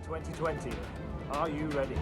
2020. Are you ready?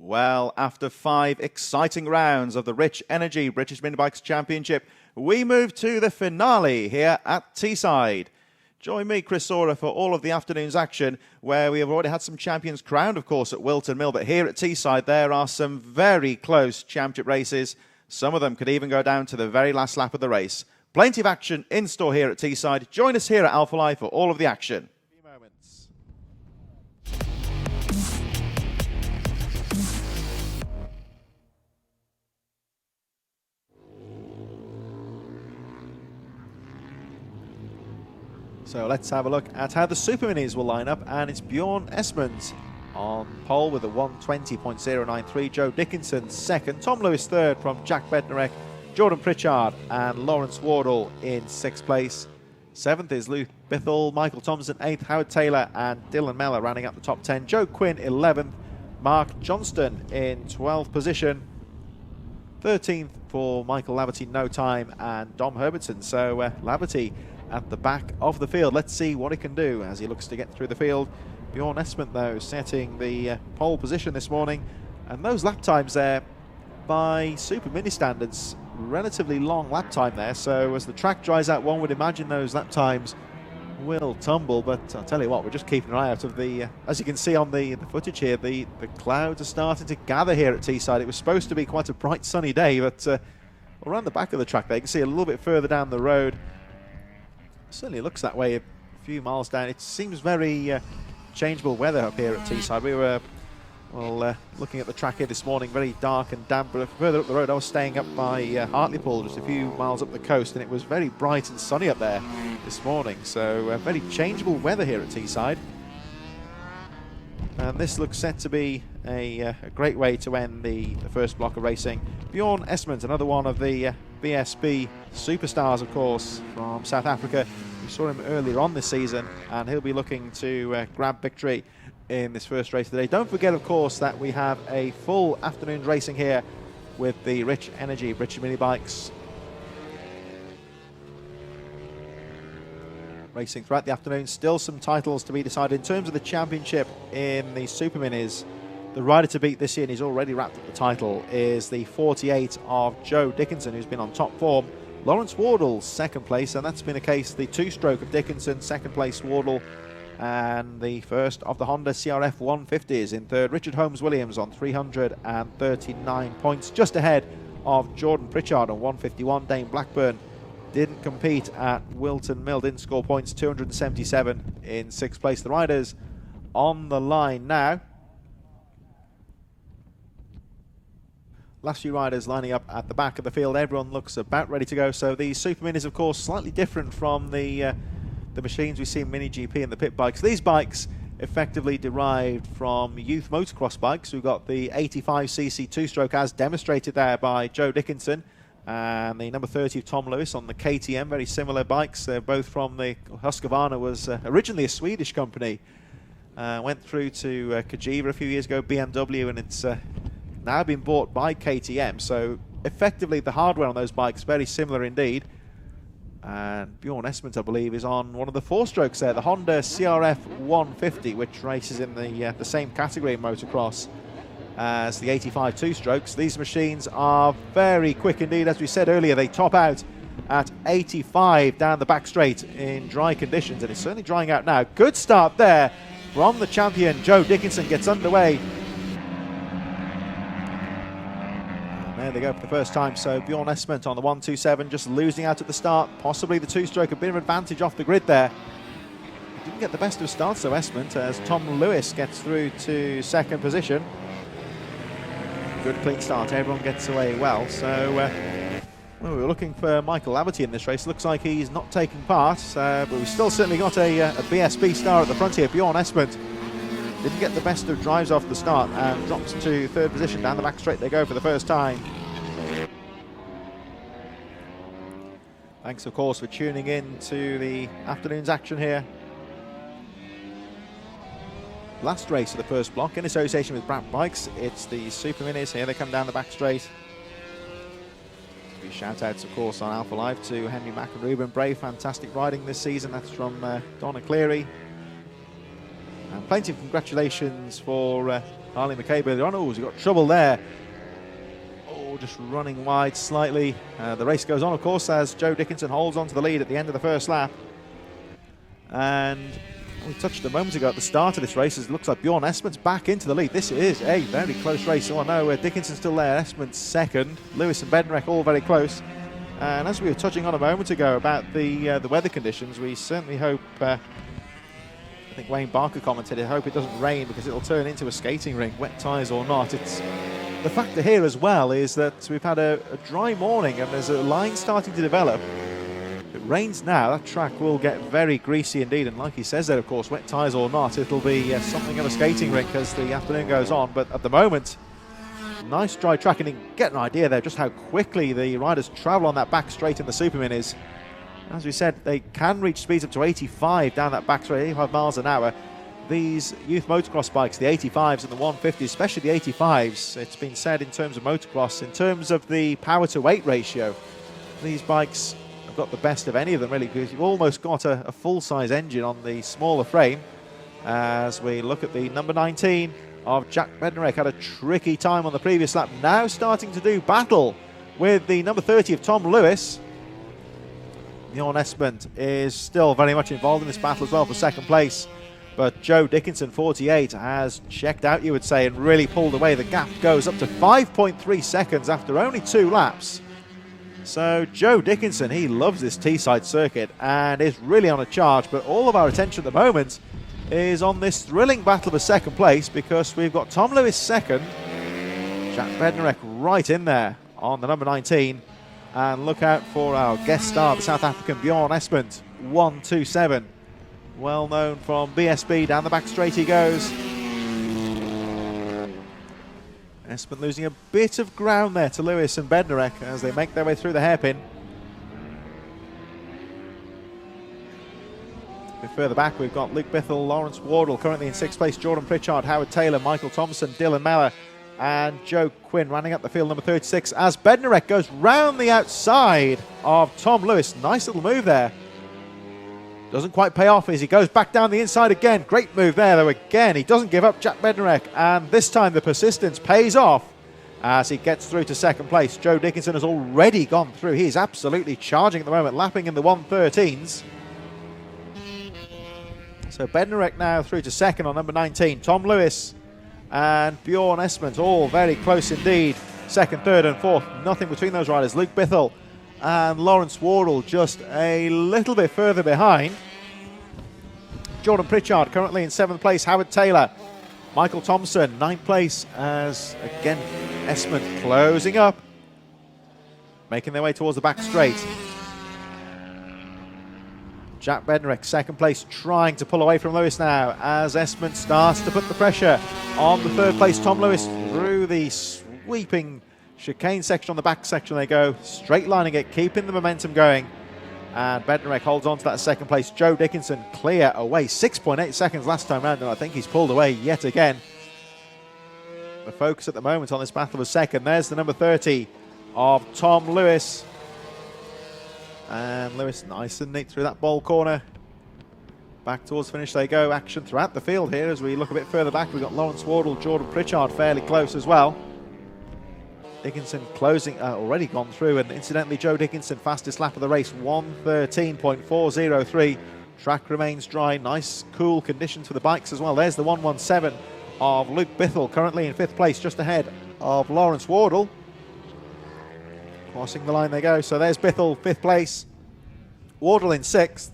Well, after 5 exciting rounds of the Rich Energy British Mini Bikes Championship, we move to the finale here at Teeside. Join me, Chris Sora, for all of the afternoon's action, where we have already had some champions crowned, of course, at Wilton Mill. But here at Teeside, there are some very close championship races. Some of them could even go down to the very last lap of the race. Plenty of action in store here at Teeside. Join us here at Alpha Live for all of the action. So let's have a look at how the Superminis will line up, and it's Bjorn Esmond on pole with a 1:20.093, Joe Dickinson second, Tom Lewis third from Jack Bednarek, Jordan Pritchard and Lawrence Wardle in 6th place. 7th is Luke Bithell, Michael Thompson 8th, Howard Taylor and Dylan Mellor rounding up the top 10, Joe Quinn 11th, Mark Johnston in 12th position, 13th for Michael Laverty, No Time and Dom Herbertson. So Laverty at the back of the field. Let's see what he can do as he looks to get through the field. Bjorn Esmond, though, setting the pole position this morning. And those lap times there, by Super Mini standards, relatively long lap time there. So as the track dries out, one would imagine those lap times will tumble. But I'll tell you what, we're just keeping an eye out of the, as you can see on the footage here, the clouds are starting to gather here at Teeside. It was supposed to be quite a bright sunny day, but around the back of the track there, you can see a little bit further down the road. Certainly looks that way a few miles down. It seems very changeable weather up here at Teeside. We were looking at the track here this morning, very dark and damp, but further up the road I was staying up by Hartlepool, just a few miles up the coast, and it was very bright and sunny up there this morning. So very changeable weather here at Teeside. And this looks set to be a great way to end the first block of racing. Bjorn Esmond, another one of the BSB superstars, of course, from South Africa. We saw him earlier on this season, and he'll be looking to grab victory in this first race today. Don't forget, of course, that we have a full afternoon racing here with the Rich Energy British Mini Bikes. Racing throughout the afternoon, still some titles to be decided. In terms of the championship in the Super Minis, the rider to beat this year, and he's already wrapped up the title, is the 48 of Joe Dickinson, who's been on top form. Lawrence Wardle, 2nd place, and that's been the case, the 2-stroke of Dickinson, 2nd place Wardle, and the first of the Honda CRF 150s in 3rd. Richard Holmes-Williams on 339 points, just ahead of Jordan Pritchard on 151. Dane Blackburn didn't compete at Wilton Mill, didn't score points, 277 in 6th place. The riders on the line now. Last few riders lining up at the back of the field. Everyone looks about ready to go. So the Super Minis, of course, slightly different from the machines we see in Mini GP and the pit bikes. These bikes effectively derived from youth motocross bikes. We've got the 85cc 2-stroke as demonstrated there by Joe Dickinson, and the number 30 of Tom Lewis on the KTM. Very similar bikes. They're both from the Husqvarna, was originally a Swedish company. Went through to Cagiva a few years ago, BMW, and it's now been bought by KTM. So effectively the hardware on those bikes very similar indeed. And Bjorn Esmond, I believe, is on one of the 4-strokes there, the Honda CRF 150, which races in the same category in motocross as the 85 2-strokes. These machines are very quick indeed. As we said earlier, they top out at 85 down the back straight in dry conditions, and it's certainly drying out now. Good start there from the champion. Joe Dickinson gets underway. There they go for the first time. So Bjorn Esmond on the 127, just losing out at the start. Possibly the 2-stroke, a bit of advantage off the grid there. Didn't get the best of starts though, Esmond, as Tom Lewis gets through to 2nd position. Good clean start, everyone gets away well. So Well, we were looking for Michael Laverty in this race. Looks like he's not taking part, but we've still certainly got a BSB star at the front here. Bjorn Esmond didn't get the best of drives off the start and drops to third position. Down the back straight they go for the first time. Thanks, of course, for tuning in to the afternoon's action here. Last race of the first block in association with Brap Bikes. It's the Superminis. Here they come down the back straight. Shout outs, of course, on Alpha Live to Henry Mack and Ruben Bray. Fantastic riding this season. That's from Donna Cleary. And plenty of congratulations for Harley McCabe earlier on. Oh, he's got trouble there. Oh, just running wide slightly. The race goes on, of course, as Joe Dickinson holds on to the lead at the end of the first lap. And we touched a moment ago at the start of this race. It looks like Bjorn Esmond's back into the lead. This is a very close race. Oh no, Dickinson's still there. Esmond's second. Lewis and Bednarek all very close. And as we were touching on a moment ago about the weather conditions, we certainly hope. I think Wayne Barker commented, I hope it doesn't rain because it'll turn into a skating rink, wet tyres or not. It's the factor here as well is that we've had a dry morning and there's a line starting to develop. If it rains now, that track will get very greasy indeed, and like he says there, of course, wet tyres or not, it'll be something of a skating rink as the afternoon goes on. But at the moment, nice dry track, and you can get an idea there just how quickly the riders travel on that back straight in the Superminis. As we said, they can reach speeds up to 85 down that back straight, 85 miles an hour. These youth motocross bikes, the 85s and the 150s, especially the 85s, it's been said in terms of motocross, in terms of the power to weight ratio, these bikes have got the best of any of them really, because you've almost got a full-size engine on the smaller frame. As we look at the number 19 of Jack Bednarek, had a tricky time on the previous lap, now starting to do battle with the number 30 of Tom Lewis. Bjorn Esmond is still very much involved in this battle as well for second place, but Joe Dickinson, 48, has checked out, you would say, and really pulled away. The gap goes up to 5.3 seconds after only 2 laps. So Joe Dickinson, he loves this Teeside circuit and is really on a charge, but all of our attention at the moment is on this thrilling battle for second place, because we've got Tom Lewis second, Jack Bednarek right in there on the number 19, and look out for our guest star, the South African Bjorn Esmond, 127, well known from BSB. Down the back straight he goes. Esmond losing a bit of ground there to Lewis and Bednarek as they make their way through the hairpin. A bit further back we've got Luke Bithell, Lawrence Wardle currently in 6th place, Jordan Pritchard, Howard Taylor, Michael Thompson, Dylan Meller and Joe Quinn rounding up the field, number 36, as Bednarek goes round the outside of Tom Lewis. Nice little move there. Doesn't quite pay off as he goes back down the inside again. Great move there, though, again. He doesn't give up, Jack Bednarek, and this time the persistence pays off as he gets through to second place. Joe Dickinson has already gone through. He is absolutely charging at the moment, lapping in the 113s. So Bednarek now through to second on number 19. Tom Lewis and Bjorn Esmond all very close indeed. Second, third and fourth, nothing between those riders. Luke Bithell and Lawrence Wardle just a little bit further behind. Jordan Pritchard currently in 7th place. Howard Taylor, Michael Thompson 9th place, as again Esmond closing up, making their way towards the back straight. Jack Bednarek 2nd place, trying to pull away from Lewis now as Esmond starts to put the pressure on the 3rd place Tom Lewis through the sweeping chicane section. On the back section they go, straight lining it, keeping the momentum going, and Bednarek holds on to that 2nd place. Joe Dickinson clear away, 6.8 seconds last time round, and I think he's pulled away yet again. The focus at the moment on this battle was second. There's the number 30 of Tom Lewis, and Lewis nice and neat through that bowl corner. Back towards finish they go. Action throughout the field here as we look a bit further back. We've got Lawrence Wardle, Jordan Pritchard fairly close as well. Dickinson closing, already gone through, and incidentally Joe Dickinson fastest lap of the race, 1:13.403. Track remains dry, nice cool conditions for the bikes as well. There's the 117 of Luke Bithell, currently in 5th place, just ahead of Lawrence Wardle. Crossing the line they go, so there's Bithell 5th place, Wardle in 6th.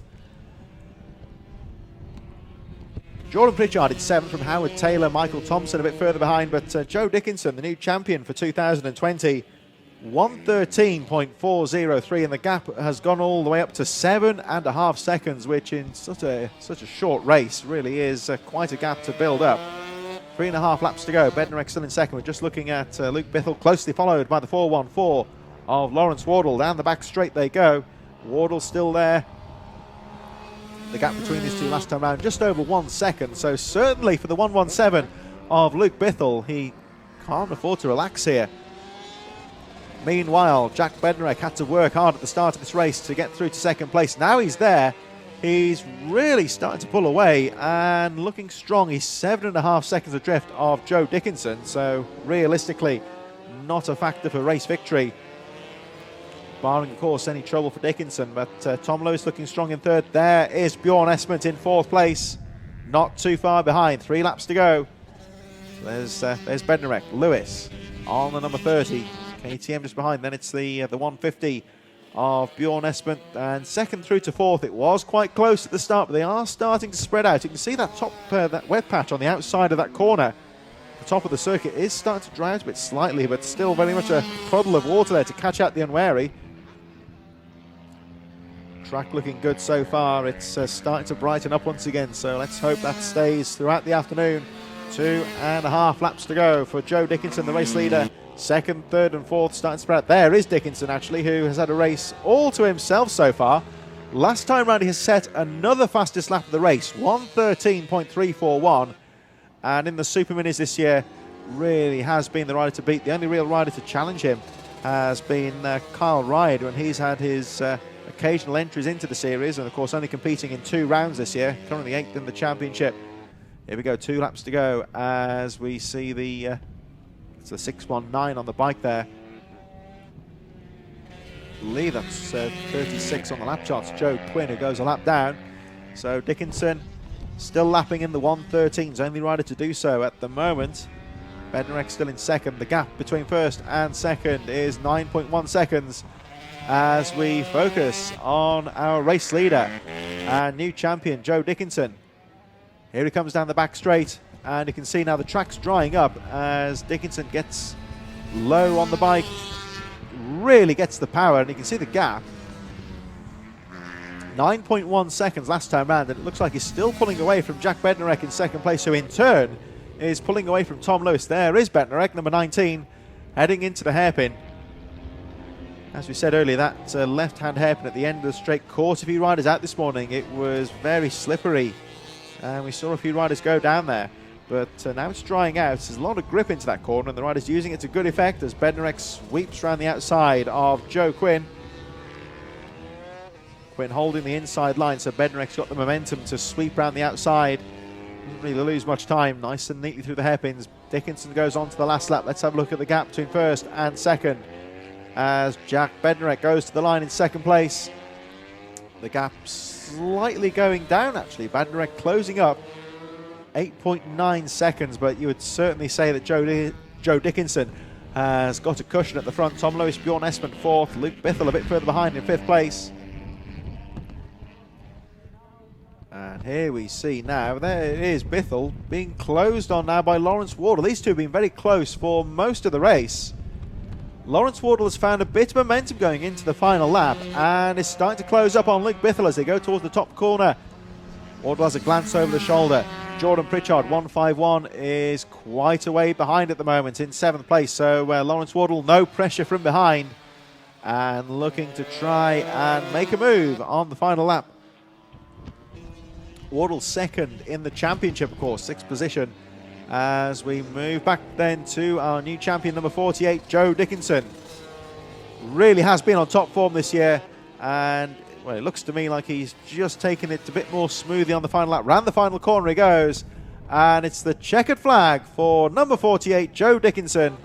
Jordan Pritchard in 7th from Howard Taylor, Michael Thompson a bit further behind, but Joe Dickinson, the new champion for 2020, 1:13.403, and the gap has gone all the way up to 7.5 seconds, which in such a short race really is quite a gap to build up. 3.5 laps to go. Bednarek still in second. We're just looking at Luke Bithell, closely followed by the 414 of Lawrence Wardle. Down the back straight they go. Wardle still there. The gap between these two last time round, just over 1 second. So certainly for the 117 of Luke Bithell, he can't afford to relax here. Meanwhile, Jack Bednarek had to work hard at the start of this race to get through to second place. Now he's there. He's really starting to pull away and looking strong. He's 7.5 seconds adrift of Joe Dickinson. So realistically, not a factor for race victory, barring, of course, any trouble for Dickinson. But Tom Lewis looking strong in third. There is Bjorn Esmond in fourth place. Not too far behind. 3 laps to go. There's Bednarek. Lewis on the number 30. KTM just behind. Then it's the 150 of Bjorn Esmond. And second through to fourth. It was quite close at the start, but they are starting to spread out. You can see that top, that wet patch on the outside of that corner. The top of the circuit is starting to dry out a bit slightly, but still very much a puddle of water there to catch out the unwary. Track looking good so far. It's starting to brighten up once again, so let's hope that stays throughout the afternoon. 2.5 laps to go for Joe Dickinson, the race leader. Second, third and fourth starting to spread out. There is Dickinson, actually, who has had a race all to himself so far. Last time round he has set another fastest lap of the race, 1:13.341. And in the Superminis this year, really has been the rider to beat. The only real rider to challenge him has been Kyle Ryde, when he's had his occasional entries into the series, and of course only competing in 2 rounds this year, currently 8th in the championship. Here we go, 2 laps to go as we see it's the 619 on the bike there. I believe that's 36 on the lap charts. Joe Quinn, who goes a lap down. So Dickinson still lapping in the 1:13s, only rider to do so at the moment. Bednarek still in second. The gap between first and second is 9.1 seconds as we focus on our race leader and new champion, Joe Dickinson. Here he comes down the back straight, and you can see now the track's drying up as Dickinson gets low on the bike, really gets the power, and you can see the gap. 9.1 seconds last time round, and it looks like he's still pulling away from Jack Bednarek in second place, who in turn is pulling away from Tom Lewis. There is Bednarek, number 19, heading into the hairpin. As we said earlier, that left-hand hairpin at the end of the straight caught a few riders out this morning. It was very slippery, and we saw a few riders go down there. But now it's drying out. There's a lot of grip into that corner, and the rider's using it to good effect as Bednarek sweeps around the outside of Joe Quinn. Quinn holding the inside line, so Bednarek's got the momentum to sweep around the outside. Doesn't really lose much time. Nice and neatly through the hairpins. Dickinson goes on to the last lap. Let's have a look at the gap between first and second as Jack Bednarek goes to the line in second place. The gap slightly going down, actually. Bednarek closing up 8.9 seconds, but you would certainly say that Joe Dickinson has got a cushion at the front. Tom Lewis, Bjorn Esmond fourth, Luke Bithell a bit further behind in fifth place. And here we see now, there it is, Bithell being closed on now by Lawrence Wardle. These two have been very close for most of the race. Lawrence Wardle has found a bit of momentum going into the final lap and is starting to close up on Luke Bithell as they go towards the top corner. Wardle has a glance over the shoulder. Jordan Pritchard, 151, is quite a way behind at the moment in 7th place. So Lawrence Wardle, no pressure from behind and looking to try and make a move on the final lap. Wardle second in the championship, of course, 6th position. As we move back then to our new champion, number 48, Joe Dickinson. Really has been on top form this year, and well, it looks to me like he's just taken it a bit more smoothly on the final lap. Round the final corner he goes, and it's the checkered flag for number 48, Joe Dickinson.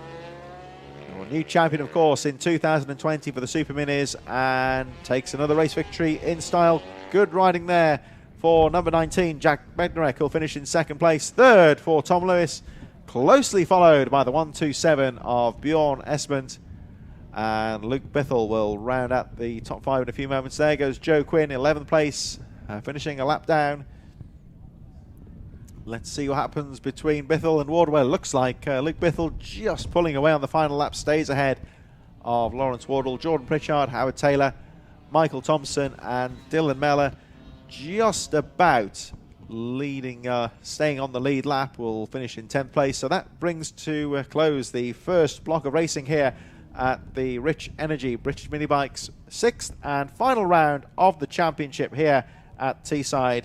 Our new champion, of course, in 2020 for the Superminis, and takes another race victory in style. Good riding there for number 19, Jack Bednarek, who'll finish in second place. Third for Tom Lewis, closely followed by the 127 of Bjorn Esmond. And Luke Bithell will round out the top 5 in a few moments. There goes Joe Quinn, 11th place, finishing a lap down. Let's see what happens between Bithell and Wardwell. Looks like Luke Bithell just pulling away on the final lap, stays ahead of Lawrence Wardle, Jordan Pritchard, Howard Taylor, Michael Thompson and Dylan Mellor just about leading, staying on the lead lap, will finish in 10th place. So that brings to close the first block of racing here at the Rich Energy British Mini Bikes 6th and final round of the championship here at Teeside.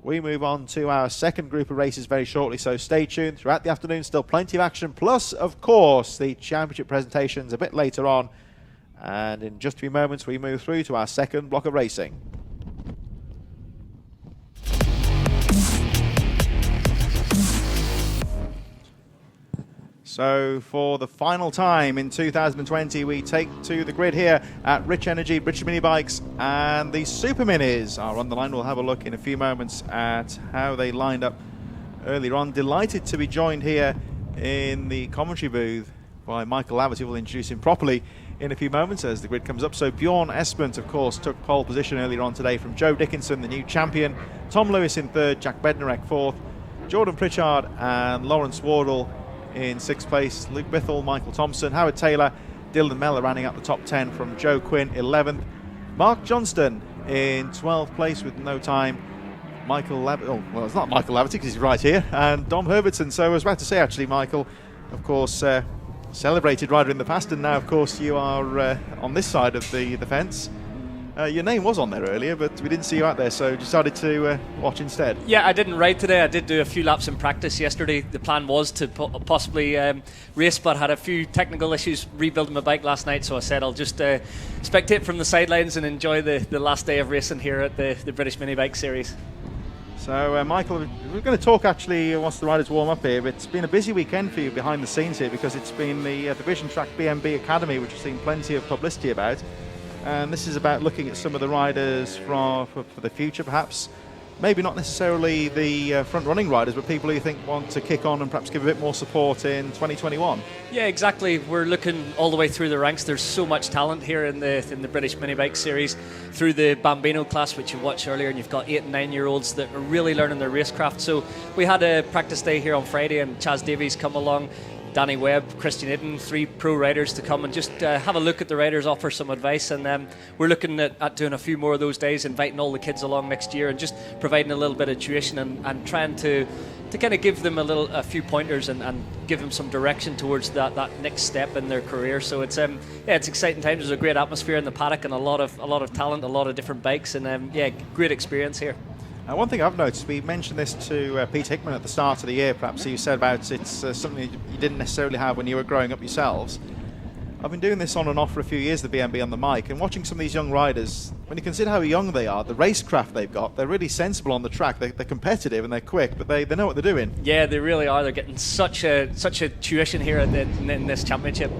We move on to our second group of races very shortly, so stay tuned. Throughout the afternoon, still plenty of action, plus, of course, the championship presentations a bit later on. And in just a few moments, we move through to our second block of racing. So for the final time in 2020, we take to the grid here at Rich Energy British Mini Bikes, and the Superminis are on the line. We'll have a look in a few moments at how they lined up earlier on. Delighted to be joined here in the commentary booth by Michael Laverty. We'll introduce him properly in a few moments as the grid comes up. So Bjorn Espent, of course, took pole position earlier on today from Joe Dickinson, the new champion. Tom Lewis in third, Jack Bednarek fourth, Jordan Pritchard and Lawrence Wardle in 6th place, Luke Bithell, Michael Thompson, Howard Taylor, Dylan Mellor rounding out the top 10 from Joe Quinn 11th, Mark Johnston in 12th place with no time, well, it's not Michael Laverty because he's right here, and Dom Herbertson. So I was about to say, actually, Michael, of course, celebrated rider in the past, and now, of course, you are on this side of the fence. Your name was on there earlier, but we didn't see you out there, so decided to watch instead. Yeah, I didn't ride today. I did do a few laps in practice yesterday. The plan was to possibly race, but had a few technical issues rebuilding my bike last night, so I said I'll just spectate from the sidelines and enjoy the last day of racing here at the British Mini Bike Series. So, Michael, we're going to talk actually once the riders warm up here, but it's been a busy weekend for you behind the scenes here because it's been the Vision Track BMB Academy, which has seen plenty of publicity about. And this is about looking at some of the riders for the future, perhaps. Maybe not necessarily the front-running riders, but people who you think want to kick on and perhaps give a bit more support in 2021. Yeah, exactly. We're looking all the way through the ranks. There's so much talent here in the British Mini Bike Series, through the Bambino class, which you watched earlier, and you've got 8 and 9-year-olds that are really learning their racecraft. So we had a practice day here on Friday, and Chaz Davies come along, Danny Webb, Christian Iden, 3 pro riders to come and just have a look at the riders, offer some advice, and we're looking at doing a few more of those days, inviting all the kids along next year and just providing a little bit of tuition and trying to kind of give them a few pointers and give them some direction towards that next step in their career. So it's it's exciting times. There's a great atmosphere in the paddock and a lot of talent, a lot of different bikes, and great experience here. One thing I've noticed, we mentioned this to Pete Hickman at the start of the year, perhaps you said about it's something you didn't necessarily have when you were growing up yourselves. I've been doing this on and off for a few years, the BMB on the mic, and watching some of these young riders, when you consider how young they are, the racecraft they've got, they're really sensible on the track. They're competitive and they're quick, but they know what they're doing. Yeah, they really are. They're getting such a tuition here in this championship.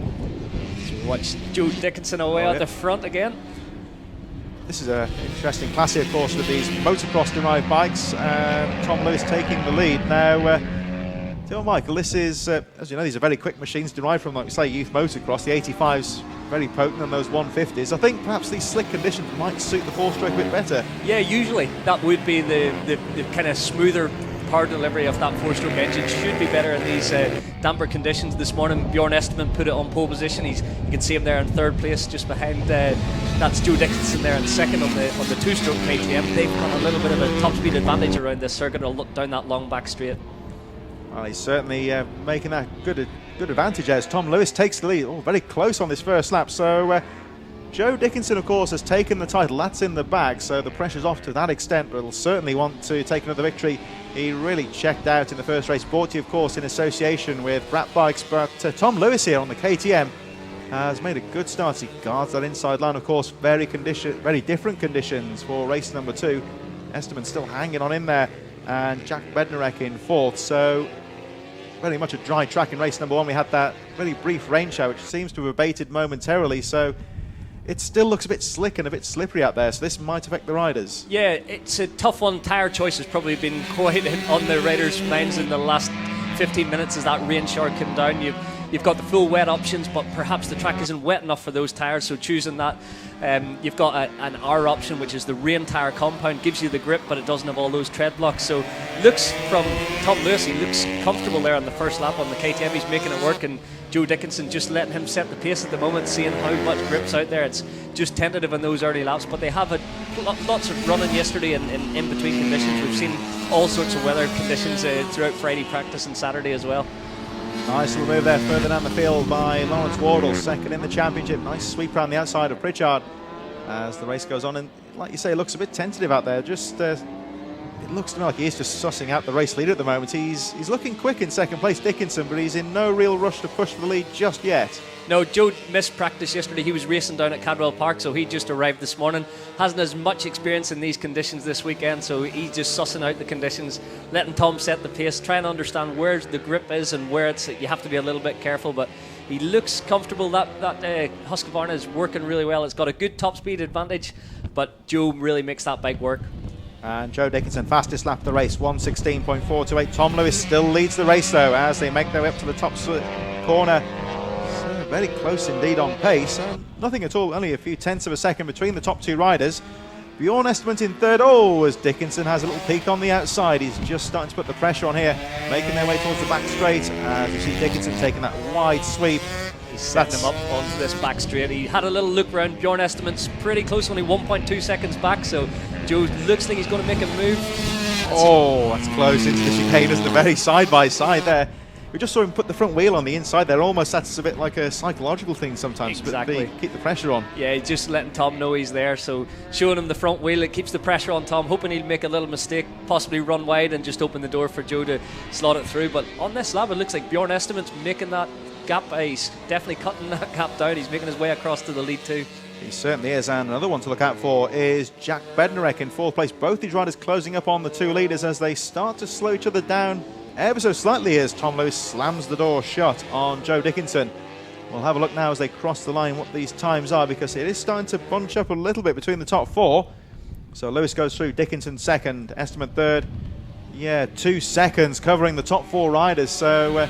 So watch Joe Dickinson away at the front again. This is an interesting class here, of course, with these motocross-derived bikes. Tom Lewis taking the lead. Now, Michael, this is, as you know, these are very quick machines derived from, like we say, youth motocross. The 85's very potent on those 150s. I think perhaps these slick conditions might suit the 4-stroke a bit better. Yeah, usually that would be the kind of smoother power delivery of that 4-stroke engine should be better in these damper conditions. This morning Bjorn Esterman put it on pole position. You can see him there in 3rd place, just behind that's Joe Dickinson there in 2nd on the 2-stroke KTM. They've got a little bit of a top speed advantage around this circuit. Or look down that long back straight. Well, he's certainly making that good advantage as Tom Lewis takes the lead. Very close on this first lap. So Joe Dickinson, of course, has taken the title. That's in the bag, so the pressure's off to that extent, but he'll certainly want to take another victory. He really checked out in the first race. Brought to you, of course, in association with Brap bikes, but Tom Lewis here on the KTM has made a good start. He guards that inside line, of course. Very different conditions for race number 2. Esterman still hanging on in there, and Jack Bednarek in 4th. So very much a dry track in race number 1. We had that really brief rain shower, which seems to have abated momentarily. So it still looks a bit slick and a bit slippery out there, so this might affect the riders. Yeah, it's a tough one. Tyre choice has probably been quite on the riders' minds in the last 15 minutes as that rain shower came down. You've got the full wet options, but perhaps the track isn't wet enough for those tyres, so choosing that. You've got an R option, which is the rain tyre compound, gives you the grip, but it doesn't have all those tread blocks. So looks from Tom Lewis, he looks comfortable there on the first lap on the KTM. He's making it work, and Joe Dickinson just letting him set the pace at the moment, seeing how much grip's out there. It's just tentative in those early laps, but they have had lots of running yesterday in between conditions. We've seen all sorts of weather conditions throughout Friday practice and Saturday as well. Nice little move there further down the field by Lawrence Wardle, second in the championship. Nice sweep around the outside of Pritchard as the race goes on, and like you say, it looks a bit tentative out there. Just it looks to me like he is just sussing out the race leader at the moment. He's looking quick in second place, Dickinson, but he's in no real rush to push for the lead just yet. No, Joe missed practice yesterday. He was racing down at Cadwell Park, so he just arrived this morning. Hasn't as much experience in these conditions this weekend, so he's just sussing out the conditions, letting Tom set the pace, trying to understand where the grip is and where you have to be a little bit careful. But he looks comfortable. That Husqvarna is working really well. It's got a good top speed advantage, but Joe really makes that bike work. And Joe Dickinson, fastest lap of the race, 1:16.428. Tom Lewis still leads the race though as they make their way up to the top corner. So very close indeed on pace. Nothing at all, only a few tenths of a second between the top two riders. Bjorn Esterman in third. Oh, as Dickinson has a little peak on the outside. He's just starting to put the pressure on here, making their way towards the back straight. As you see Dickinson taking that wide sweep. He's setting him up onto this back straight. He had a little look around. Bjorn Esterman's pretty close, only 1.2 seconds back, so Joe looks like he's going to make a move. Oh, that's close into the chicane, isn't it? Very side by side there. We just saw him put the front wheel on the inside there. Almost that's a bit like a psychological thing sometimes. Exactly. But keep the pressure on. Yeah, he's just letting Tom know he's there. So showing him the front wheel, it keeps the pressure on Tom, hoping he'll make a little mistake, possibly run wide and just open the door for Joe to slot it through. But on this lap, it looks like Bjorn Esterman's making that gap. He's definitely cutting that gap down. He's making his way across to the lead too. He certainly is, and another one to look out for is Jack Bednarek in fourth place. Both these riders closing up on the two leaders as they start to slow each other down ever so slightly as Tom Lewis slams the door shut on Joe Dickinson. We'll have a look now as they cross the line what these times are, because it is starting to bunch up a little bit between the top four. So Lewis goes through, Dickinson second, Esterman third. Yeah, 2 seconds covering the top four riders. So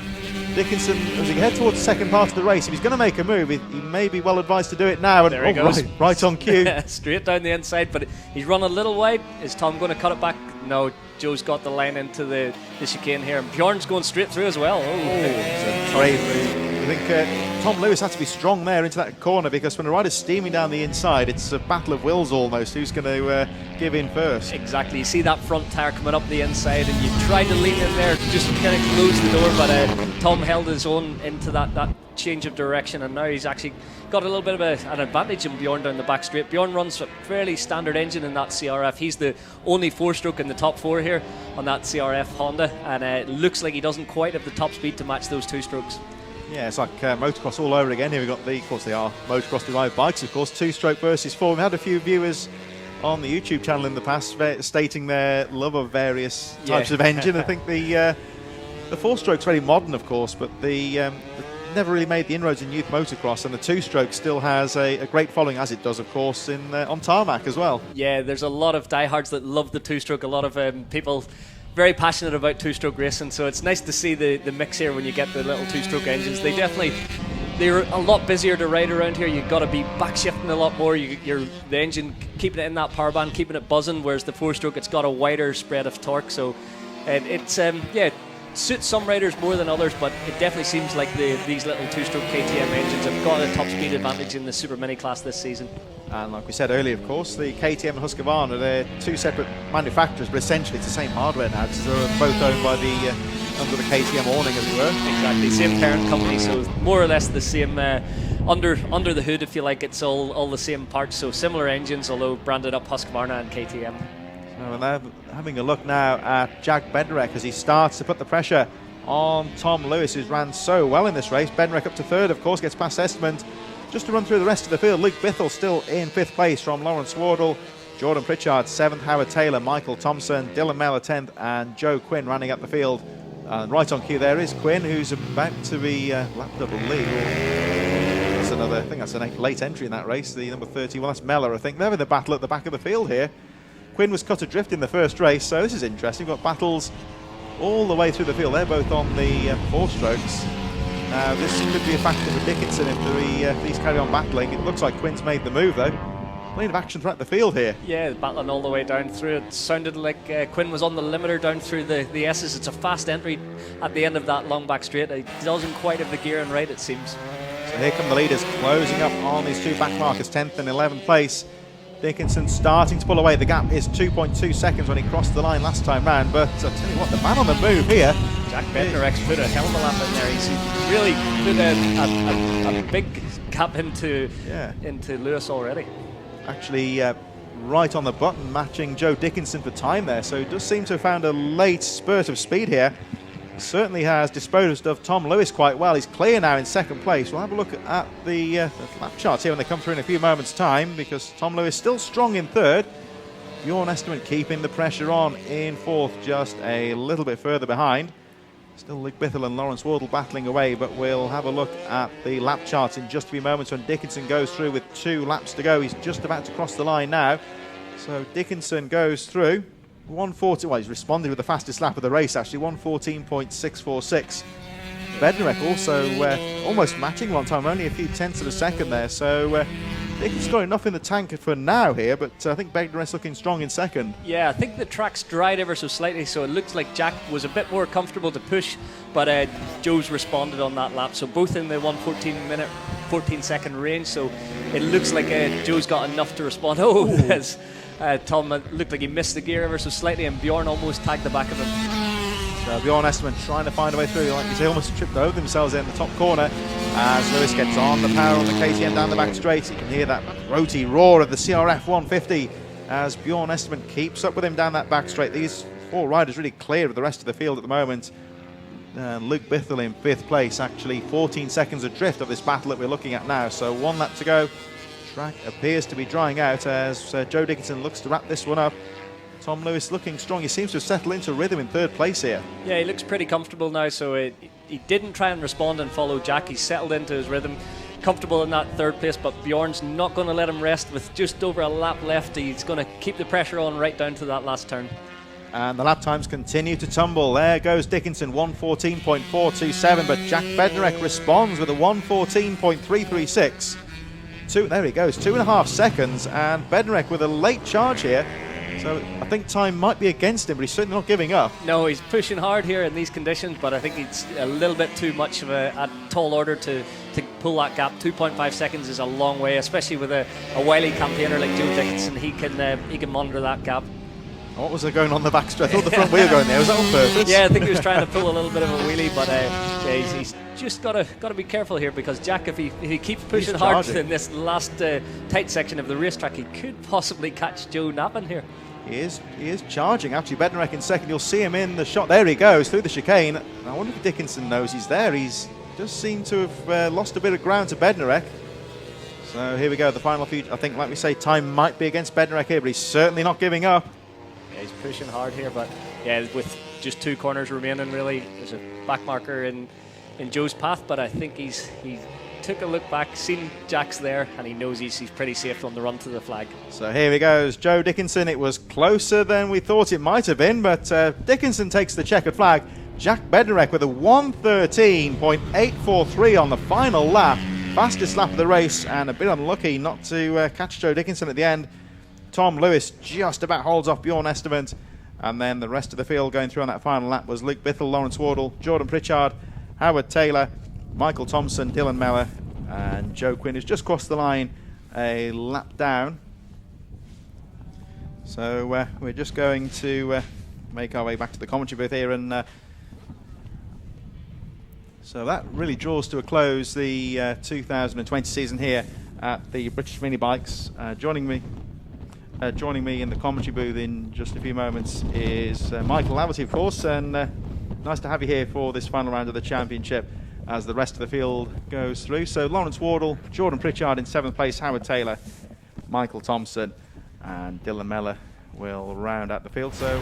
Dickinson, as he head towards the second part of the race, if he's going to make a move, he may be well advised to do it now. And there he goes. Right on cue. Straight down the inside, but he's run a little wide. Is Tom going to cut it back? No, Joe's got the line into the chicane here. And Bjorn's going straight through as well. It's a brave move. I think Tom Lewis had to be strong there into that corner, because when a rider's steaming down the inside, it's a battle of wills almost. Who's going to give in first? Exactly. You see that front tyre coming up the inside, and you tried to lean in there, just kind of close the door, but Tom held his own into that change of direction, and now he's actually got a little bit of an advantage in Bjorn down the back straight. Bjorn runs a fairly standard engine in that CRF. He's the only four-stroke in the top four here on that CRF Honda, and it looks like he doesn't quite have the top speed to match those two strokes. Yeah, it's like motocross all over again. Here we've got of course they are motocross derived bikes, of course, two-stroke versus four. We've had a few viewers on the YouTube channel in the past stating their love of various types of engine. I think the four-stroke's very modern, of course, but the never really made the inroads in youth motocross, and the two-stroke still has a great following, as it does, of course, on tarmac as well. Yeah, there's a lot of diehards that love the two-stroke. A lot of people very passionate about two-stroke racing, so it's nice to see the mix here when you get the little two-stroke engines. They're a lot busier to ride around here. You've got to be back shifting a lot more. The engine keeping it in that power band, keeping it buzzing, whereas the four-stroke, it's got a wider spread of torque. So it's suits some riders more than others, but it definitely seems like these little two-stroke KTM engines have got a top speed advantage in the Super Mini class this season. And like we said earlier, of course, the KTM and Husqvarna, they're two separate manufacturers, but essentially it's the same hardware now, because they're both owned by under the KTM awning, as it were. Exactly, same parent company, so more or less the same under the hood, if you like. It's all the same parts, so similar engines, although branded up Husqvarna and KTM. So we're having a look now at Jack Bednarek as he starts to put the pressure on Tom Lewis, who's ran so well in this race. Bednarek up to third, of course, gets past Esterman. Just to run through the rest of the field, Luke Bithell still in fifth place from Lawrence Wardle, Jordan Pritchard seventh, Howard Taylor, Michael Thompson, Dylan Mellor 10th, and Joe Quinn running up the field. And right on cue there is Quinn, who's about to be lapped up, I believe. I think that's a late entry in that race, the number 31. That's Mellor, I think. They're having the battle at the back of the field here. Quinn was cut adrift in the first race, so this is interesting. We've got battles all the way through the field. They're both on the four strokes. Now, this could be a factor for Dickinson if these carry on battling. It looks like Quinn's made the move, though. plenty of action throughout the field here. Yeah, battling all the way down through. It sounded like Quinn was on the limiter down through the S's. It's a fast entry at the end of that long back straight. He doesn't quite have the gear and right, it seems. So here come the leaders closing up on these two back markers, 10th and 11th place. Dickinson starting to pull away. The gap is 2.2 seconds when he crossed the line last time round, but I'll tell you what, the man on the move here. Jack Bednarek's put a hell of a lap in there. He's really put a big gap into Lewis already. Actually right on the button, matching Joe Dickinson for time there, so he does seem to have found a late spurt of speed here. Certainly has disposed of Tom Lewis quite well. He's clear now in second place. We'll have a look at the lap charts here when they come through in a few moments' time, because Tom Lewis still strong in third. Bjorn Esterman keeping the pressure on in fourth, just a little bit further behind. Still Luke Bithell and Lawrence Wardle battling away, but we'll have a look at the lap charts in just a few moments when Dickinson goes through with 2 laps to go. He's just about to cross the line now. So Dickinson goes through. 140, well, he's responded with the fastest lap of the race, actually, 1:14.646. Bednarek also almost matching one time, only a few tenths of a second there. So Dickinson's got enough in the tank for now here, but I think Bednarek's looking strong in second. Yeah, I think the track's dried ever so slightly, so it looks like Jack was a bit more comfortable to push, but Joe's responded on that lap. So both in the 1:14 14-second range, so it looks like Joe's got enough to respond. Oh, there's Tom looked like he missed the gear ever so slightly, and Bjorn almost tagged the back of him. So Bjorn Esterman trying to find a way through. Like you say, almost tripped over themselves in the top corner as Lewis gets on the power on the KTM down the back straight. You can hear that throaty roar of the CRF 150 as Bjorn Esterman keeps up with him down that back straight. These 4 riders really clear of the rest of the field at the moment. Luke Bithell in 5th place, actually 14 seconds adrift of this battle that we're looking at now. So 1 lap to go. Track appears to be drying out as Joe Dickinson looks to wrap this one up. Tom Lewis looking strong. He seems to have settled into rhythm in 3rd place here. Yeah, he looks pretty comfortable now, so he didn't try and respond and follow Jack. He settled into his rhythm, comfortable in that 3rd place, but Bjorn's not going to let him rest with just over a lap left. He's going to keep the pressure on right down to that last turn. And the lap times continue to tumble. There goes Dickinson, 1:14.427, but Jack Bednarek responds with a 1:14.336. There he goes, 2.5 seconds, and Bednarek with a late charge here. So I think time might be against him, but he's certainly not giving up. No, he's pushing hard here in these conditions, but I think it's a little bit too much of a tall order to pull that gap. 2.5 seconds is a long way, especially with a wily campaigner like Joe Dickinson. He can monitor that gap. What was there going on the back straight? I thought the front wheel going there. Was that on purpose? Yeah, I think he was trying to pull a little bit of a wheelie, but he's just got to be careful here, because Jack, if he keeps pushing hard in this last tight section of the racetrack, he could possibly catch Joe napping here. He is charging. Actually, Bednarek in second. You'll see him in the shot. There he goes through the chicane. I wonder if Dickinson knows he's there. He's does seem to have lost a bit of ground to Bednarek. So here we go. The final few. I think, like we say, time might be against Bednarek here, but he's certainly not giving up. Yeah, he's pushing hard here, but yeah, with just 2 corners remaining, really, there's a back marker in Joe's path, but I think he took a look back, seen Jack's there, and he knows he's pretty safe on the run to the flag. So here he goes, Joe Dickinson. It was closer than we thought it might have been, but Dickinson takes the checkered flag. Jack Bednarek with a 1:13.843 on the final lap. Fastest lap of the race, and a bit unlucky not to catch Joe Dickinson at the end. Tom Lewis just about holds off Bjorn Esterman, and then the rest of the field going through on that final lap was Luke Bithell, Lawrence Wardle, Jordan Pritchard, Howard Taylor, Michael Thompson, Dylan Mellor, and Joe Quinn, who's just crossed the line a lap down. So we're just going to make our way back to the commentary booth here, and so that really draws to a close the 2020 season here at the British Mini Bikes. Joining me in the commentary booth in just a few moments is Michael Laverty, of course, and nice to have you here for this final round of the championship as the rest of the field goes through. So Lawrence Wardle, Jordan Pritchard in 7th place, Howard Taylor, Michael Thompson, and Dylan Mellor will round out the field. So